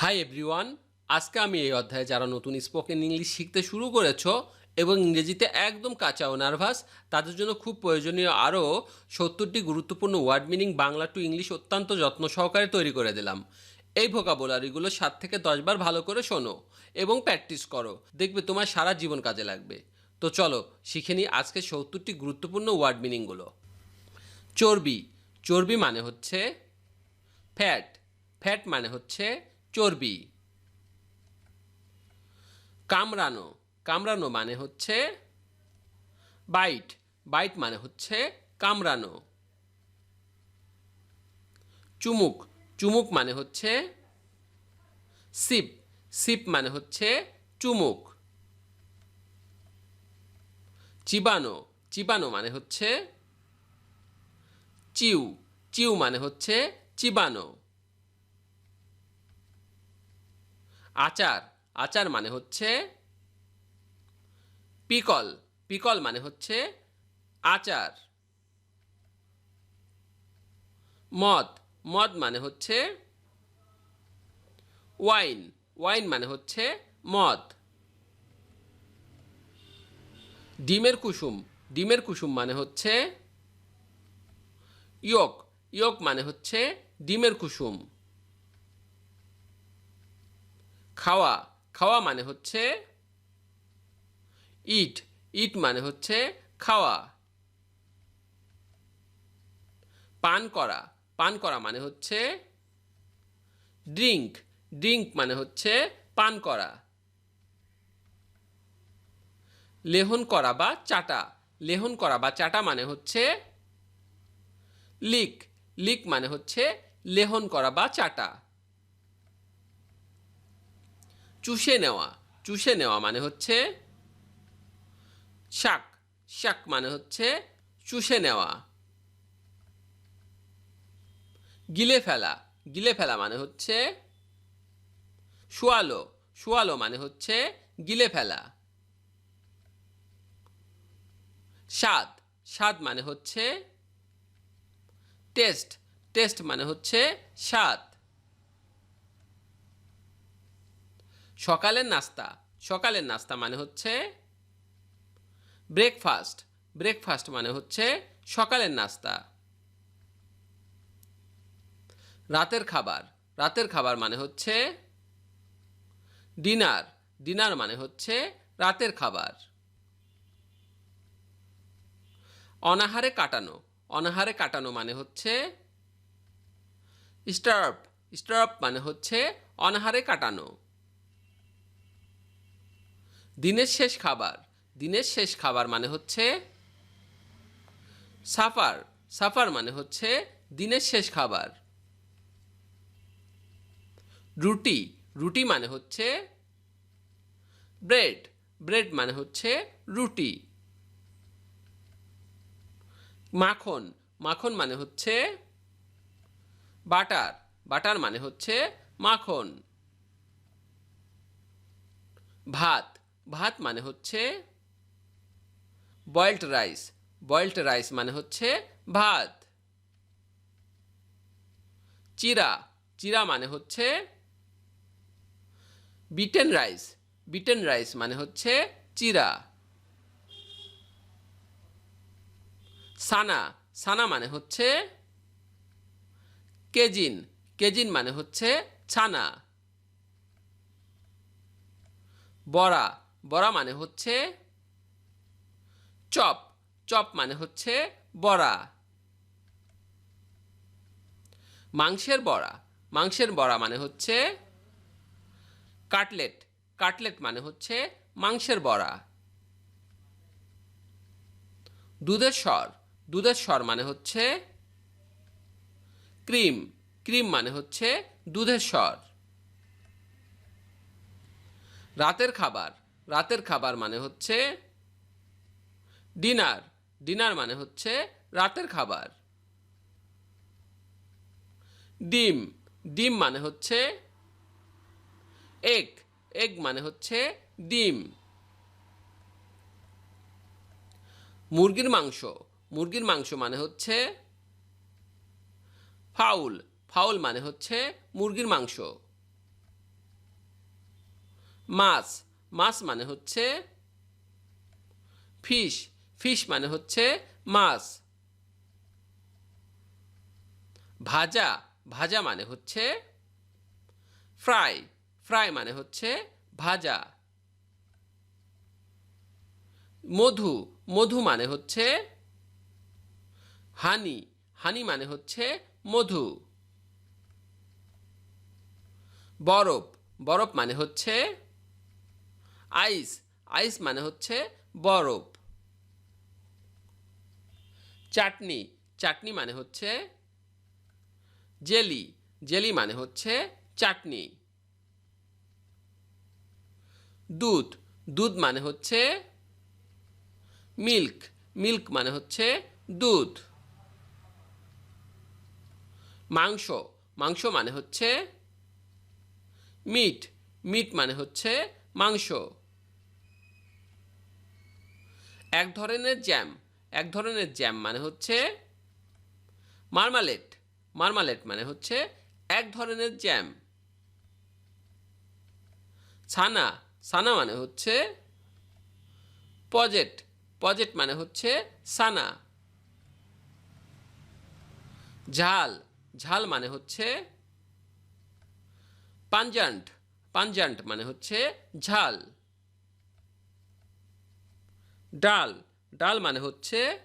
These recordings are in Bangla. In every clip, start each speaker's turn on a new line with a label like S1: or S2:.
S1: হাই এভরিওয়ান, আজকে আমি এই অধ্যায়ে যারা নতুন স্পোকেন ইংলিশ শিখতে শুরু করেছো এবং ইংরেজিতে একদম কাঁচা ও নার্ভাস, তাদের জন্য খুব প্রয়োজনীয় আরও 70টি গুরুত্বপূর্ণ word meaning Bangla to English অত্যন্ত যত্ন সহকারে তৈরি করে দিলাম। এই ভোকাবুলারিগুলো 7 থেকে 10 বার ভালো করে শোনো এবং প্র্যাকটিস করো, দেখবে তোমার সারা জীবন কাজে লাগবে। তো চলো শিখে নিই আজকে 70টি গুরুত্বপূর্ণ ওয়ার্ড মিনিংগুলো। চর্বি। চর্বি মানে হচ্ছে ফ্যাট। ফ্যাট মানে হচ্ছে চর্বি। কামড়ানো। কামড়ানো মানে হচ্ছে বাইট। বাইট মানে হচ্ছে কামড়ানো। চুমুক। চুমুক মানে হচ্ছে সিপ। সিপ মানে হচ্ছে চুমুক। চিবানো। চিবানো মানে হচ্ছে চিউ। চিউ মানে হচ্ছে চিবানো। আচার। আচার মানে হচ্ছে পিকল। পিকল মানে হচ্ছে আচার। মদ। মদ মানে হচ্ছে ওয়াইন। ওয়াইন মানে হচ্ছে মদ। ডিমের কুসুম। ডিমের কুসুম মানে হচ্ছে ইয়ক। ইয়ক মানে হচ্ছে ডিমের কুসুম। খাওয়া। খাওয়া মানে হচ্ছে ইট। ইট মানে হচ্ছে খাওয়া। পান করা। পান করা মানে হচ্ছে ড্রিঙ্ক। ড্রিঙ্ক মানে হচ্ছে পান করা। লেহন করা বা চাটা। লেহন করা বা চাটা মানে হচ্ছে লিক। লিক মানে হচ্ছে লেহন করা বা চাটা। চুষে নেওয়া। চুষে নেওয়া মানে হচ্ছে শাক। শাক মানে হচ্ছে চুষে নেওয়া। গিলে ফেলা। গিলে ফেলা মানে হচ্ছে শোয়ালো। শোয়ালো মানে হচ্ছে গিলে ফেলা। স্বাদ। স্বাদ মানে হচ্ছে টেস্ট। টেস্ট মানে হচ্ছে স্বাদ। সকালের নাস্তা। সকালের নাস্তা মানে হচ্ছে ব্রেকফাস্ট। ব্রেকফাস্ট মানে হচ্ছে সকালের নাস্তা। রাতের খাবার। রাতের খাবার মানে হচ্ছে ডিনার। ডিনার মানে হচ্ছে রাতের খাবার। অনাহারে কাটানো। অনাহারে কাটানো মানে হচ্ছে স্টার্ভ। স্টার্ভ মানে হচ্ছে অনাহারে কাটানো। দিনের শেষ খাবার। দিনের শেষ খাবার মানে হচ্ছে সাফার। সাফার মানে হচ্ছে দিনের শেষ খাবার। রুটি। রুটি মানে হচ্ছে ব্রেড। ব্রেড মানে হচ্ছে রুটি। মাখন। মাখন মানে হচ্ছে বাটার। বাটার মানে হচ্ছে মাখন। ভাত। ভাত মানে হচ্ছে বয়েলড রাইস। বয়েলড রাইস মানে হচ্ছে ভাত। চিরা। চিরা মানে হচ্ছে বিটেন রাইস। বিটেন রাইস মানে হচ্ছে চিরা। সানা। সানা মানে হচ্ছে কেজিন। কেজিন মানে হচ্ছে ছানা। বড়া। বড়া মানে হচ্ছে চপ। চপ মানে হচ্ছে বড়া। মাংসের বড়া। মাংসের বড়া মানে হচ্ছে কাটলেট। কাটলেট মানে হচ্ছে মাংসের বড়া। দুধের স্বর। দুধের স্বর মানে হচ্ছে ক্রিম। ক্রিম মানে হচ্ছে দুধের স্বর। রাতের খাবার। রাতের খাবার মানে হচ্ছে ডিনার। ডিনার মানে হচ্ছে রাতের খাবার। ডিম। ডিম মানে হচ্ছে এগ। এগ মানে হচ্ছে ডিম। মুরগির মাংস। মুরগির মাংস মানে হচ্ছে ফাউল। ফাউল মানে হচ্ছে মুরগির মাংস। মাছ, মাছ মানে হচ্ছে ফিশ, ফিশ মানে হচ্ছে মাছ। ভাজা, ভাজা মানে হচ্ছে ফ্রাই, ফ্রাই মানে হচ্ছে ভাজা। মধু, মধু মানে হচ্ছে হানি, হানি মানে হচ্ছে মধু। বরফ, বরফ মানে হচ্ছে আইস, আইস মানে হচ্ছে বরফ। চাটনি, চাটনি মানে হচ্ছে জেলি, জেলি মানে হচ্ছে চাটনি। দুধ, দুধ মানে হচ্ছে মিল্ক, মিল্ক মানে হচ্ছে দুধ। মাংস, মাংস মানে হচ্ছে মিট, মিট মানে হচ্ছে মাংস। এক ধরনের জ্যাম, এক ধরনের জ্যাম মানে হচ্ছে মার্মালেট, মার্মালেট মানে হচ্ছে এক ধরনের জ্যাম। ছানা, ছানা মানে হচ্ছে পজেট, পজেট মানে হচ্ছে ছানা। ঝাল, ঝাল মানে হচ্ছে পাঞ্জান্ট, পাঞ্জান্ট মানে হচ্ছে ঝাল। ডাল, ডাল মানে হচ্ছে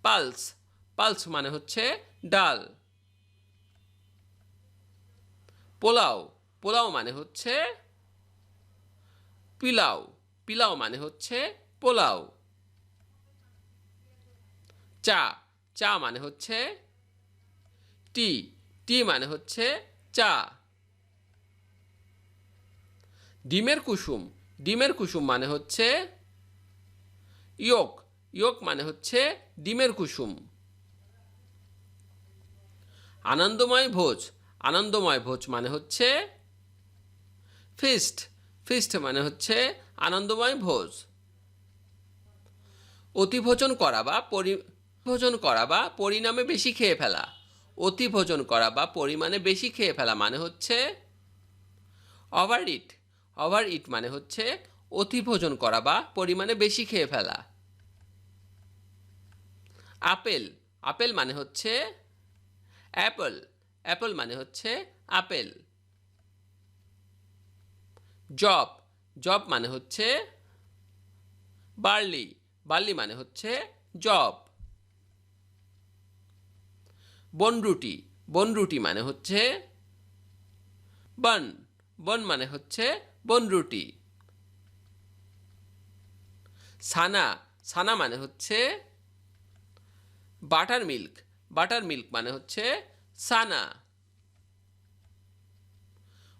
S1: পালস, পালস মানে হচ্ছে ডাল। পোলাও, পোলাও মানে হচ্ছে পিলাও, পিলাও মানে হচ্ছে পোলাও। চা, চা মানে হচ্ছে টি, টি মানে হচ্ছে চা। ডিমের কুসুম, ডিমের কুসুম মানে হচ্ছে ইয়োক, ইয়োক মানে হচ্ছে ডিমের কুসুম। আনন্দময় ভোজ, আনন্দময় ভোজ মানে হচ্ছে ফিস্ট, ফিস্ট মানে হচ্ছে আনন্দময় ভোজ। অতিভোজন করা বা পরিভোজন করা বা পরিণামে বেশি খেয়ে ফেলা, অতিভোজন করা বা পরিমাণে বেশি খেয়ে ফেলা মানে হচ্ছে ওভার ইট, ওভার ইট মানে হচ্ছে অতিভোজন করা বা পরিমাণে বেশি খেয়ে ফেলা। আপেল, আপেল মানে হচ্ছে অ্যাপল, অ্যাপল মানে হচ্ছে আপেল। জব, জব মানে হচ্ছে বার্লি, বার্লি মানে হচ্ছে জব। বনরুটি, বনরুটি মানে হচ্ছে বন, বন মানে হচ্ছে বনরুটি। ছানা, ছানা মানে হচ্ছে বাটার মিল্ক, বাটার মিল্ক মানে হচ্ছে ছানা।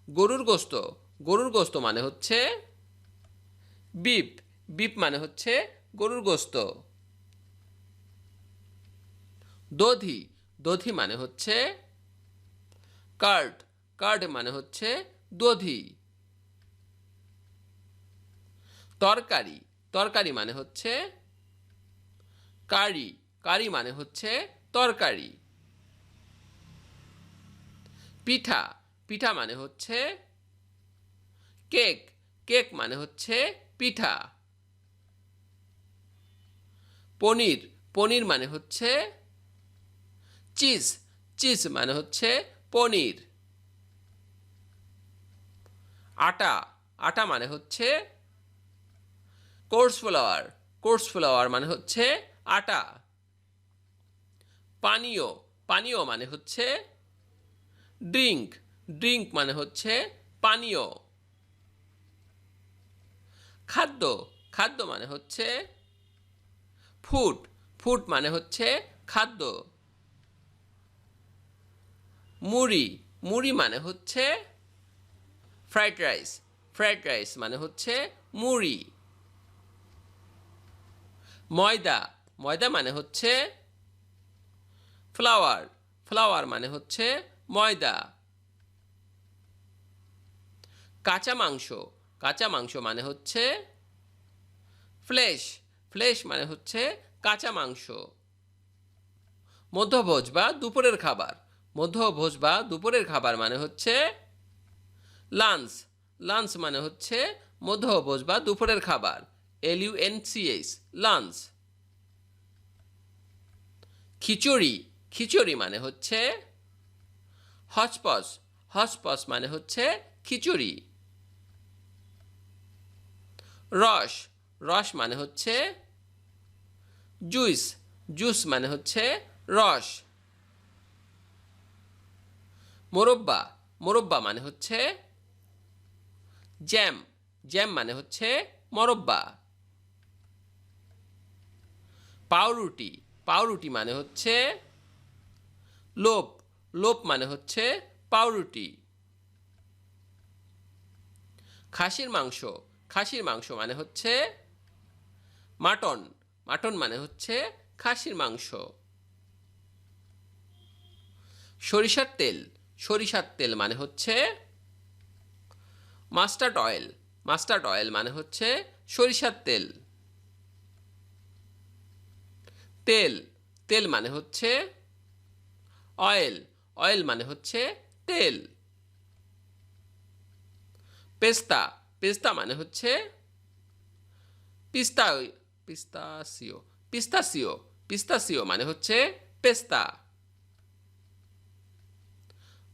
S1: গরুর গোস্ত, গরুর গোস্ত মানে হচ্ছে বিপ, বিপ মানে হচ্ছে গরুর গোস্ত। দধি, দধি মানে হচ্ছে কার্ড, কার্ড মানে হচ্ছে দধি। তরকারি, তরকারি মানে হচ্ছে কারি, কারি মানে হচ্ছে তরকারি। পিঠা, পিঠা মানে হচ্ছে কেক, কেক মানে হচ্ছে পিঠা। পনির, পনির মানে হচ্ছে চিজ, চিজ মানে হচ্ছে পনির। আটা, আটা মানে হচ্ছে কোর্স ফ্লাওয়ার, কোর্স ফ্লাওয়ার মানে হচ্ছে আটা। পানীয়, পানীয় মানে হচ্ছে ড্রিঙ্ক, ড্রিঙ্ক মানে হচ্ছে পানীয়। খাদ্য, খাদ্য মানে হচ্ছে ফুড, ফুড মানে হচ্ছে খাদ্য। মুড়ি, মুড়ি মানে হচ্ছে ফ্রাইড রাইস, ফ্রাইড রাইস মানে হচ্ছে মুড়ি। ময়দা, ময়দা মানে হচ্ছে ফ্লাওয়ার, ফ্লাওয়ার মানে হচ্ছে ময়দা। কাঁচা মাংস, কাঁচা মাংস মানে হচ্ছে ফ্লেশ, ফ্লেশ মানে হচ্ছে কাঁচা মাংস। মধ্যভোজ বা দুপুরের খাবার, মধ্যভোজ বা দুপুরের খাবার মানে হচ্ছে লাঞ্চ, লাঞ্চ মানে হচ্ছে মধ্যাহ্নভোজ বা দুপুরের খাবার। LUNCH, lunch. খিচুড়ি, খিচুড়ি মানে হচ্ছে হচপচ, হচপচ মানে হচ্ছে খিচুড়ি। রস, রস মানে হচ্ছে জুস, জুস মানে হচ্ছে রস। মোরব্বা, মোরব্বা মানে হচ্ছে জ্যাম, জ্যাম মানে হচ্ছে মরব্বা। পাউরুটি, পাউরুটি মানে হচ্ছে লোপ, লোপ মানে হচ্ছে পাউরুটি। খাসির মাংস, খাসির মাংস মানে হচ্ছে মাটন, মাটন মানে হচ্ছে খাসির মাংস। সরিষার তেল, সরিষার তেল মানে হচ্ছে মাস্টার্ড অয়েল, মাস্টার্ড অয়েল মানে হচ্ছে সরিষার তেল। তেল, তেল মানে হচ্ছে অয়েল, অয়েল মানে হচ্ছে তেল। পেস্তা, পেস্তা মানে হচ্ছে পিস্তা, পিস্তাসিও, পিস্তাসিও, পিস্তাসিও মানে হচ্ছে পেস্তা।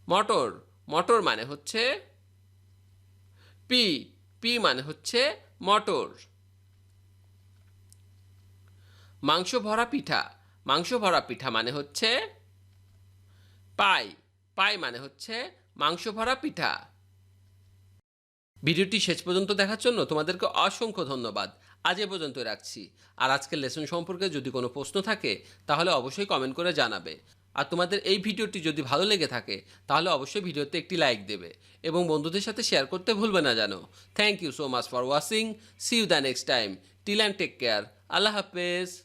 S1: মটর, মটর মানে হচ্ছে পি, পি মানে হচ্ছে মটর। মাংস ভরা পিঠা, মাংস ভরা পিঠা মানে হচ্ছে পাই, পাই মানে হচ্ছে মাংস ভরা পিঠা। ভিডিওটি শেষ পর্যন্ত দেখার জন্য তোমাদেরকে অসংখ্য ধন্যবাদ। আজ এ পর্যন্ত রাখছি। আর আজকের লেসন সম্পর্কে যদি কোনো প্রশ্ন থাকে তাহলে অবশ্যই কমেন্ট করে জানাবে। আর তোমাদের এই ভিডিওটি যদি ভালো লেগে থাকে তাহলে অবশ্যই ভিডিওতে একটি লাইক দেবে এবং বন্ধুদের সাথে শেয়ার করতে ভুলবে না যেন। Thank you so much for watching. See you the next time. Till and take care. আল্লাহ হাফেজ।